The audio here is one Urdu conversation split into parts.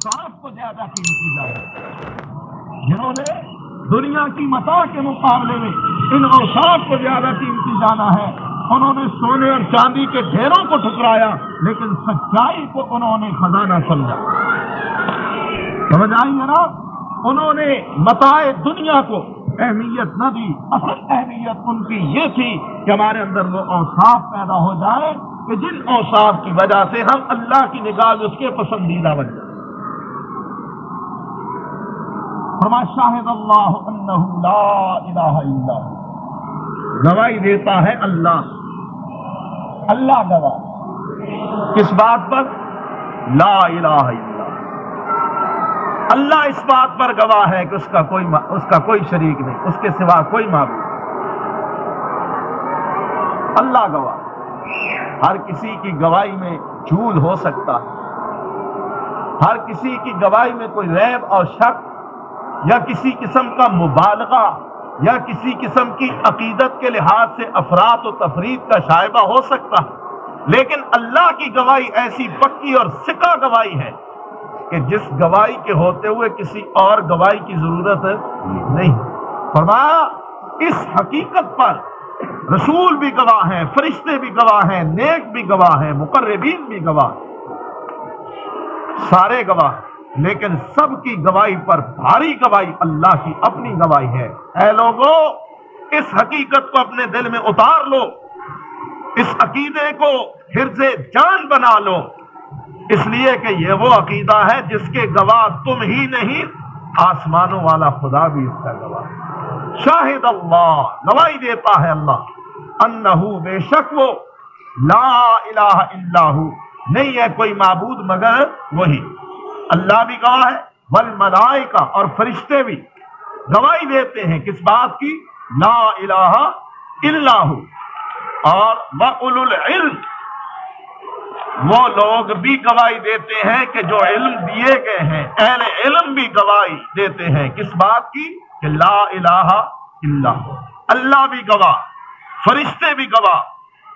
اوصاف کو زیادہ قیمتی جانا، جنہوں نے دنیا کی متاع کے مقابلے میں ان اوصاف کو زیادہ قیمتی جانا ہے، انہوں نے سونے اور چاندی کے ڈھیروں کو ٹھکرایا لیکن سچائی کو انہوں نے خزانہ سمجھا۔ سمجھ آئی ہے نا؟ انہوں نے متاع دنیا کو اہمیت نہ دی، اصل اہمیت ان کی یہ تھی کہ ہمارے اندر وہ اوصاف پیدا ہو جائے کہ جن اوصاف کی وجہ سے ہم اللہ کی نگاہ میں اس کے پسندیدہ بن جائیں۔ فرمایا شاہد اللہ انہ لا الہ الا ہو، گواہی دیتا ہے اللہ، اللہ گواہ کس بات پر؟ لا الہ الا اللہ، اللہ اس بات پر گواہ ہے کہ اس کا کوئی شریک نہیں، اس کے سوا کوئی معبود، اللہ گواہ۔ ہر کسی کی گواہی میں جھول ہو سکتا ہے، ہر کسی کی گواہی میں کوئی ریب اور شک یا کسی قسم کا مبالغہ یا کسی قسم کی عقیدت کے لحاظ سے افراط و تفرید کا شائبہ ہو سکتا ہے، لیکن اللہ کی گواہی ایسی پکی اور ثقہ گواہی ہے کہ جس گواہی کے ہوتے ہوئے کسی اور گواہی کی ضرورت نہیں۔ فرمایا اس حقیقت پر رسول بھی گواہ ہیں، فرشتے بھی گواہ ہیں، نیک بھی گواہ ہیں، مقربین بھی گواہ ہیں، سارے گواہ، لیکن سب کی گواہی پر بھاری گواہی اللہ کی اپنی گواہی ہے۔ اے لوگو، اس حقیقت کو اپنے دل میں اتار لو، اس عقیدے کو حرز جان بنا لو، اس لیے کہ یہ وہ عقیدہ ہے جس کے گواہ تم ہی نہیں، آسمانوں والا خدا بھی اس کا گواہ ہے۔ شاہد اللہ، گواہی دیتا ہے اللہ، انہو بے شک وہ، لا الہ الا ہو، نہیں ہے کوئی معبود مگر وہی۔ اللہ بھی گواہ ہے، والملائکہ، اور فرشتے بھی گواہی دیتے ہیں کس بات کی؟ لا الہ الا ہو۔ اور وَأُولُو الْعِلْمِ، وہ لوگ بھی گواہی دیتے ہیں کہ جو علم دیے گئے ہیں، اہل علم بھی گواہی دیتے ہیں کس بات کی؟ کہ لا الہ الا ہو۔ اللہ بھی گواہ، فرشتے بھی گواہ،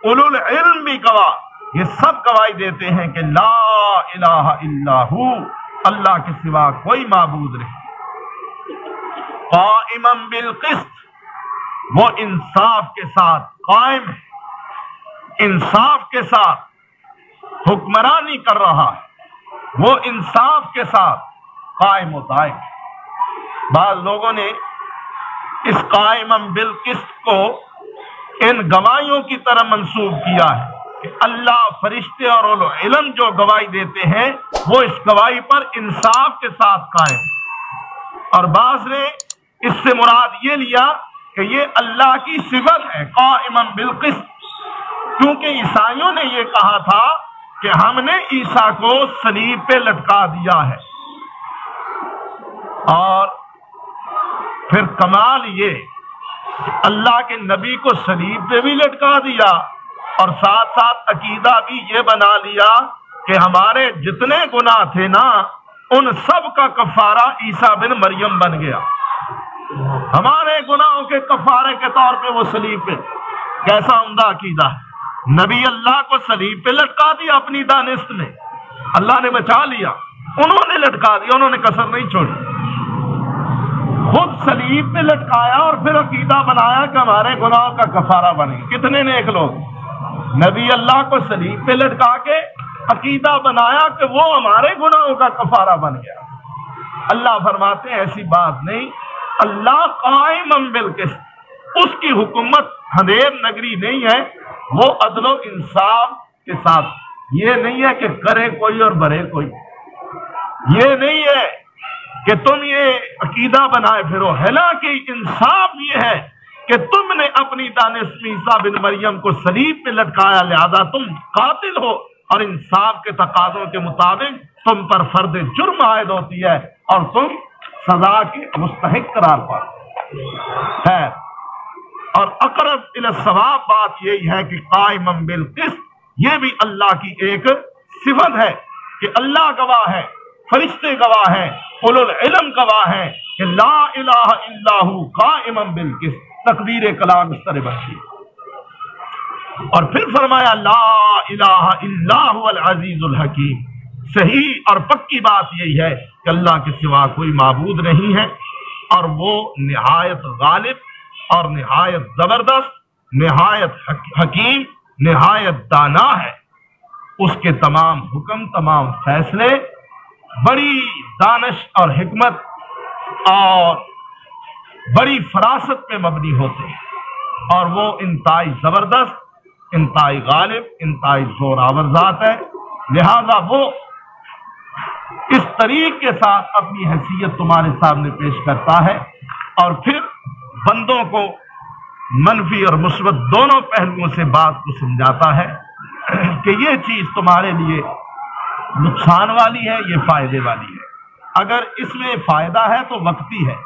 اولو العلم بھی گواہ، یہ سب گواہی دیتے ہیں کہ لا الہ الا ہو، اللہ کے سوا کوئی معبود نہیں۔ قائما بالقسط، وہ انصاف کے ساتھ قائم ہے، انصاف کے ساتھ حکمرانی کر رہا ہے، وہ انصاف کے ساتھ قائم و دائم۔ بعض لوگوں نے اس قائما بالقسط کو ان گواہیوں کی طرح منسوب کیا ہے کہ اللہ، فرشتے اور اولو علم جو گواہی دیتے ہیں وہ اس گواہی پر انصاف کے ساتھ قائم، اور بعض نے اس سے مراد یہ لیا کہ یہ اللہ کی صفت ہے قائما بالقسط، کیونکہ عیسائیوں نے یہ کہا تھا کہ ہم نے عیسیٰ کو صلیب پہ لٹکا دیا ہے، اور پھر کمال یہ کہ اللہ کے نبی کو صلیب پہ بھی لٹکا دیا اور ساتھ ساتھ عقیدہ بھی یہ بنا لیا کہ ہمارے جتنے گناہ تھے نا ان سب کا کفارہ عیسیٰ بن مریم بن گیا، ہمارے گناہوں کے کفارے کے طور پہ وہ صلیب پہ۔ کیسا عمدہ عقیدہ ہے! نبی اللہ کو صلیب پہ لٹکا دیا اپنی دانست میں، اللہ نے بچا لیا، انہوں نے لٹکا دیا، انہوں نے کسر نہیں چھوڑی، خود صلیب پہ لٹکایا اور پھر عقیدہ بنایا کہ ہمارے گناہوں کا کفارہ بنے۔ کتنے نیک لوگ نبی اللہ کو صلیب پہ لٹکا کے عقیدہ بنایا کہ وہ ہمارے گناہوں کا کفارہ بن گیا۔ اللہ فرماتے ہیں ایسی بات نہیں، اللہ قائم بالقسط، اس کی حکومت اندھیر نگری نہیں ہے، وہ عدل و انصاف کے ساتھ، یہ نہیں ہے کہ کرے کوئی اور برے کوئی، یہ نہیں ہے کہ تم یہ عقیدہ بنائے پھرو، حالانکہ انصاف یہ ہے کہ تم نے اپنی دانست میں عیسیٰ بن مریم کو صلیب پہ لٹکایا، لہذا تم قاتل ہو، اور انصاف کے تقاضوں کے مطابق تم پر فرد جرم عائد ہوتی ہے اور تم سزا کے مستحق قرار پاتے ہے۔ اور اقرب الی الصواب بات یہی ہے کہ قائما بالقسط یہ بھی اللہ کی ایک صفت ہے کہ اللہ گواہ ہے، فرشتے گواہ ہیں، اولو العلم گواہ ہیں کہ لا الہ الا ہو قائما بالقسط۔ تقدیر کلام اس طرح بنتی ہے۔ اور پھر فرمایا لا الہ الا هو العزیز الحکیم، صحیح اور پکی بات یہی ہے کہ اللہ کے سوا کوئی معبود نہیں ہے، اور وہ نہایت غالب اور نہایت زبردست، نہایت حکیم، نہایت دانا ہے۔ اس کے تمام حکم، تمام فیصلے بڑی دانش اور حکمت اور بڑی فراست پہ مبنی ہوتے ہیں، اور وہ انتہائی زبردست، انتہائی غالب، انتہائی زور آور ذات ہے۔ لہذا وہ اس طریق کے ساتھ اپنی حیثیت تمہارے سامنے پیش کرتا ہے، اور پھر بندوں کو منفی اور مثبت دونوں پہلوؤں سے بات کو سمجھاتا ہے کہ یہ چیز تمہارے لیے نقصان والی ہے، یہ فائدے والی ہے۔ اگر اس میں فائدہ ہے تو وقتی ہے،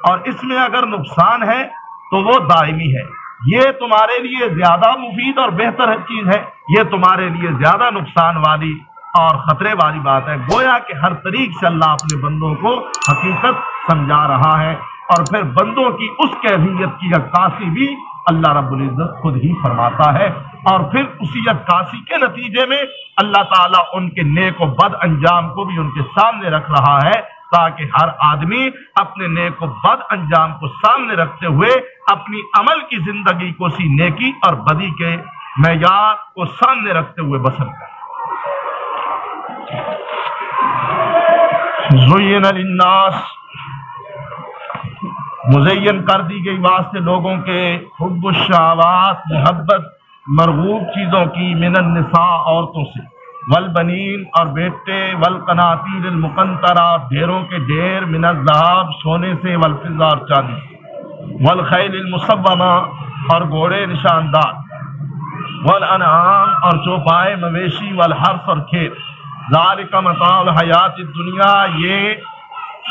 اور اس میں اگر نقصان ہے تو وہ دائمی ہے۔ یہ تمہارے لیے زیادہ مفید اور بہتر چیز ہے، یہ تمہارے لیے زیادہ نقصان والی اور خطرے والی بات ہے۔ گویا کہ ہر طریق سے اللہ اپنے بندوں کو حقیقت سمجھا رہا ہے، اور پھر بندوں کی اس کیفیت کی عکاسی بھی اللہ رب العزت خود ہی فرماتا ہے، اور پھر اسی عکاسی کے نتیجے میں اللہ تعالیٰ ان کے نیک و بد انجام کو بھی ان کے سامنے رکھ رہا ہے، تاکہ ہر آدمی اپنے نیک و بد انجام کو سامنے رکھتے ہوئے اپنی عمل کی زندگی کو اسی نیکی اور بدی کے معیار کو سامنے رکھتے ہوئے بسر کرے۔ زین للناس، مزین کر دی گئی واسطے لوگوں کے حب الشہوات، محبت مرغوب چیزوں کی، من النساء عورتوں سے، والبنین اور بیٹے، والقناطیر المقنطرہ ڈھیروں کے ڈھیر، من الذہب سونے سے، والفضہ اور چاندی سے، والخیل المصومہ اور گھوڑے نشاندار، والانعام اور چوپائے مویشی، والحرث اور کھیت، ذالک متاع الحیات الدنیا، یہ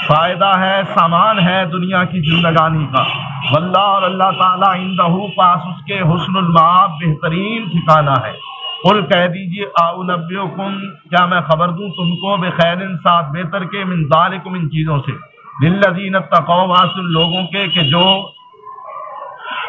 فائدہ ہے، سامان ہے دنیا کی زندگانی کا، واللہ اور اللہ تعالیٰ عندہ پاس اس کے حسن المآب بہترین ٹھکانہ ہے۔ قل کہہ دیجیے اعنبئکم، کیا میں خبر دوں تم کو، بخیر ساتھ بہتر کے، من ذالکم ان چیزوں سے، للذین اتقوا واسطے لوگوں کے کہ جو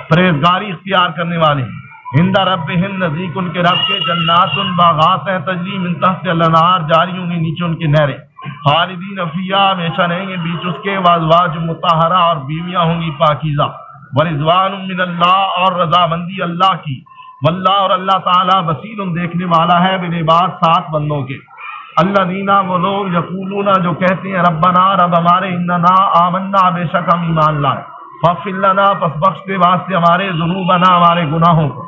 پرہیزگاری اختیار کرنے والے ہیں، عند ربہم نزدیک ان کے رب کے، جنات باغات ہیں، تجری من تحت الانہار جاری ہوں گی نیچے ان کی نہریں، خالدین فیہا ہمیشہ رہیں گے بیچ اس کے، وازواج مطہرہ اور بیویاں ہوں گی پاکیزہ، ورضوان من اللہ اور رضامندی اللہ کی، واللہ اور اللہ تعالیٰ بصیر دیکھنے والا ہے، بالعباد ساتھ بندوں کے۔ الذین وہ لوگ یقولون جو کہتے ہیں، ربنا رب ہمارے، اننا آمنا بے شک ہم ایمان لائے، فاغفر لنا پس بخش دے واسطے ہمارے، ذنوبنا ہمارے گناہوں کو،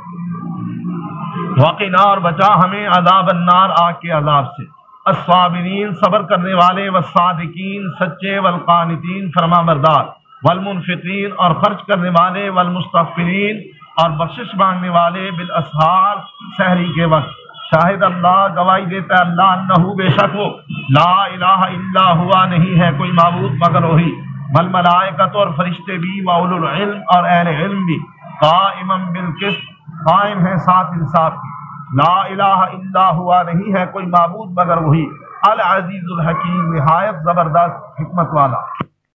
وقنا اور بچا ہمیں، عذاب النار آگ کے عذاب سے، الصابرین صبر کرنے والے، والصادقین سچے، والقانتین فرما بردار، والمنفقین اور خرچ کرنے والے، والمستغفرین اور بخشش مانگنے والے، بالاسحار سحری کے وقت، شاہد اللہ گواہی دیتا ہے اللہ، انہو بے شک وہ، لا الہ الا ہوا نہیں ہے کوئی معبود مگر وہی، والملائکۃ اور فرشتے بھی، واولو العلم اور اہل علم بھی، قائما بالقسط قائم ہے ساتھ انصاف کی، لا الہ الا ہوا نہیں ہے کوئی معبود مگر وہی، العزیز الحکیم نہایت زبردست حکمت والا۔